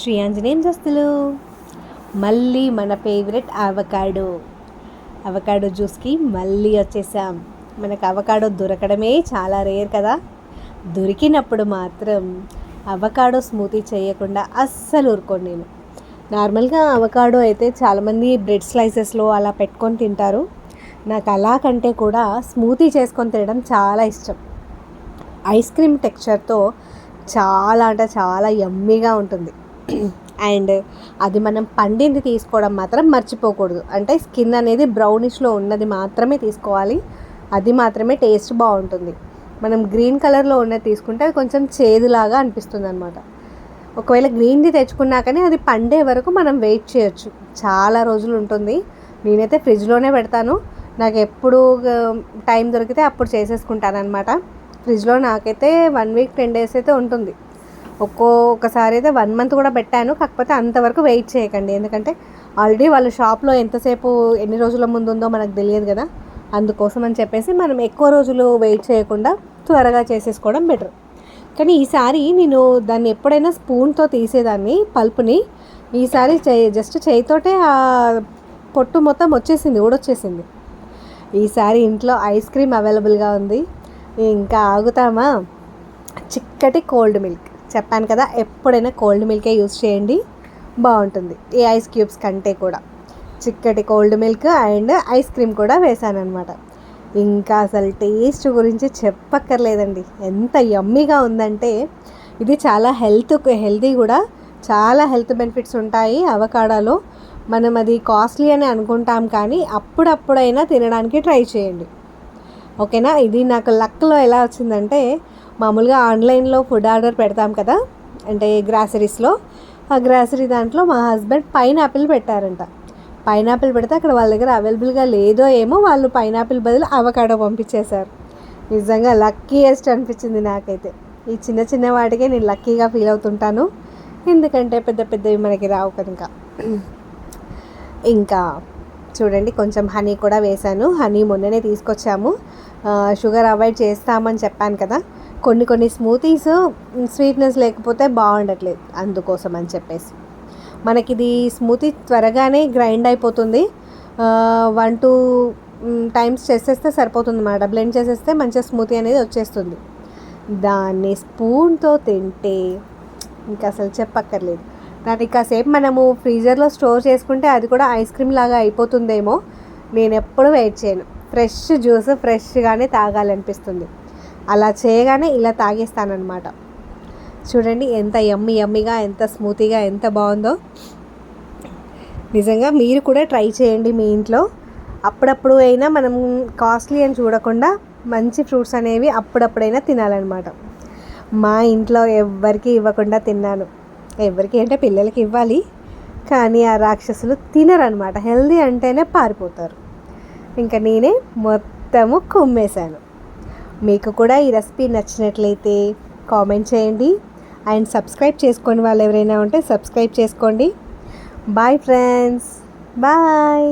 శ్రీ ఆంజనేయం దస్తులు మళ్ళీ మన favourite avocado జ్యూస్కి మళ్ళీ వచ్చేసాం. మనకు అవకాడో దొరకడమే చాలా రేర్ కదా. దొరికినప్పుడు మాత్రం అవకాడో స్మూతీ చేయకుండా అస్సలు ఊరుకోండి. నేను నార్మల్గా అవకాడో అయితే చాలామంది బ్రెడ్ స్లైసెస్లో అలా పెట్టుకొని తింటారు. నాకు అలా కంటే కూడా స్మూతీ చేసుకొని తినడం చాలా ఇష్టం. ఐస్ క్రీమ్ టెక్స్చర్తో చాలా అంటే చాలా యమ్మీగా ఉంటుంది. అండ్ అది మనం పండింది తీసుకోవడం మాత్రం మర్చిపోకూడదు. అంటే స్కిన్ అనేది బ్రౌనిష్లో ఉన్నది మాత్రమే తీసుకోవాలి. అది మాత్రమే టేస్ట్ బాగుంటుంది. మనం గ్రీన్ కలర్లో ఉన్నది తీసుకుంటే అది కొంచెం చేదులాగా అనిపిస్తుంది అనమాట. ఒకవేళ గ్రీన్ది తెచ్చుకున్నాకనే అది పండే వరకు మనం వెయిట్ చేయొచ్చు. చాలా రోజులు ఉంటుంది. నేనైతే ఫ్రిడ్జ్లోనే పెడతాను. నాకు ఎప్పుడు టైం దొరికితే అప్పుడు చేసేసుకుంటాను అనమాట. ఫ్రిడ్జ్లో నాకైతే 1 వీక్ 10 డేస్ అయితే ఉంటుంది. ఒక్కొక్కసారి అయితే 1 మంత్ కూడా పెట్టాను. కాకపోతే అంతవరకు వెయిట్ చేయకండి. ఎందుకంటే ఆల్రెడీ వాళ్ళ షాప్లో ఎంతసేపు ఎన్ని రోజుల ముందు ఉందో మనకు తెలియదు కదా. అందుకోసం అని చెప్పేసి మనం ఎక్కువ రోజులు వెయిట్ చేయకుండా త్వరగా చేసేసుకోవడం బెటర్. కానీ ఈసారి నేను దాన్ని ఎప్పుడైనా స్పూన్తో తీసేదాన్ని పల్పుని. ఈసారి జస్ట్ చేయితోటే ఆ పొట్టు మొత్తం ఊడొచ్చేసింది. ఈసారి ఇంట్లో ఐస్ క్రీమ్ అవైలబుల్గా ఉంది. ఇంకా ఆగుతామా? చిక్కటి కోల్డ్ మిల్క్ చెప్పాను కదా, ఎప్పుడైనా కోల్డ్ మిల్కే యూస్ చేయండి, బాగుంటుంది. ఈ ఐస్ క్యూబ్స్ కంటే కూడా చిక్కటి cold milk and ice cream కూడా వేసాను అనమాట. ఇంకా అసలు టేస్ట్ గురించి చెప్పక్కర్లేదండి, ఎంత యమ్మీగా ఉందంటే. ఇది చాలా హెల్తీ కూడా. చాలా హెల్త్ బెనిఫిట్స్ ఉంటాయి అవకాడోలో. మనం అది కాస్ట్లీ అని అనుకుంటాం, కానీ అప్పుడప్పుడైనా తినడానికి ట్రై చేయండి, ఓకేనా. ఇది నాకు లక్లో ఎలా వచ్చిందంటే, మామూలుగా ఆన్లైన్లో ఫుడ్ ఆర్డర్ పెడతాం కదా, అంటే గ్రాసరీస్లో. ఆ గ్రాసరీ దాంట్లో మా హస్బెండ్ పైనాపిల్ పెట్టారంట. పైనాపిల్ పెడితే అక్కడ వాళ్ళ దగ్గర అవైలబుల్గా లేదో ఏమో, వాళ్ళు పైనాపిల్ బదులు అవకాడో పంపించేశారు. నిజంగా లక్కీయెస్ట్ అనిపించింది నాకైతే. ఈ చిన్న చిన్న వాటికే నేను లక్కీగా ఫీల్ అవుతుంటాను, ఎందుకంటే పెద్ద పెద్దవి మనకి రావు కనుక. ఇంకా చూడండి, కొంచెం హనీ కూడా వేశాను. హనీ మొన్ననే తీసుకొచ్చాము. షుగర్ అవాయిడ్ చేస్తామని చెప్పాను కదా. కొన్ని స్మూతీస్ స్వీట్నెస్ లేకపోతే బాగుండట్లేదు, అందుకోసం అని చెప్పేసి. మనకి ఇది స్మూతీ త్వరగానే గ్రైండ్ అయిపోతుంది. 1-2 టైమ్స్ చేసేస్తే సరిపోతుంది అన్నమాట. బ్లెండ్ చేసేస్తే మంచిగా స్మూతీ అనేది వచ్చేస్తుంది. దాన్ని స్పూన్తో తింటే ఇంకా అసలు చెప్పక్కర్లేదు. దాన్ని కాసేపు మనము ఫ్రీజర్లో స్టోర్ చేసుకుంటే అది కూడా ఐస్ క్రీమ్ లాగా అయిపోతుందేమో. నేను ఎప్పుడు వెయిట్ చేయను. ఫ్రెష్ జ్యూస్ ఫ్రెష్గానే తాగాలనిపిస్తుంది. అలా చేయగానే ఇలా తాగేస్తానన్నమాట. చూడండి ఎంత యమ్మీగా, ఎంత స్మూతీగా, ఎంత బాగుందో. నిజంగా మీరు కూడా ట్రై చేయండి మీ ఇంట్లో. అప్పుడప్పుడు అయినా మనం కాస్ట్లీ అని చూడకుండా మంచి ఫ్రూట్స్ అనేవి అప్పుడప్పుడైనా తినాలన్నమాట. మా ఇంట్లో ఎవ్వరికి ఇవ్వకుండా తిన్నాను. ఎవరికి అంటే పిల్లలకి ఇవ్వాలి, కానీ ఆ రాక్షసులు తినరనమాట. హెల్దీ అంటేనే పారిపోతారు. ఇంకా నేనే మొత్తము కుమ్మేశాను. మీకు కూడా ఈ రెసిపీ నచ్చినట్లయితే కామెంట్ చేయండి. అండ్ సబ్స్క్రైబ్ చేసుకొని వాళ్ళు ఎవరైనా ఉంటే సబ్స్క్రైబ్ చేసుకోండి. Bye friends, bye.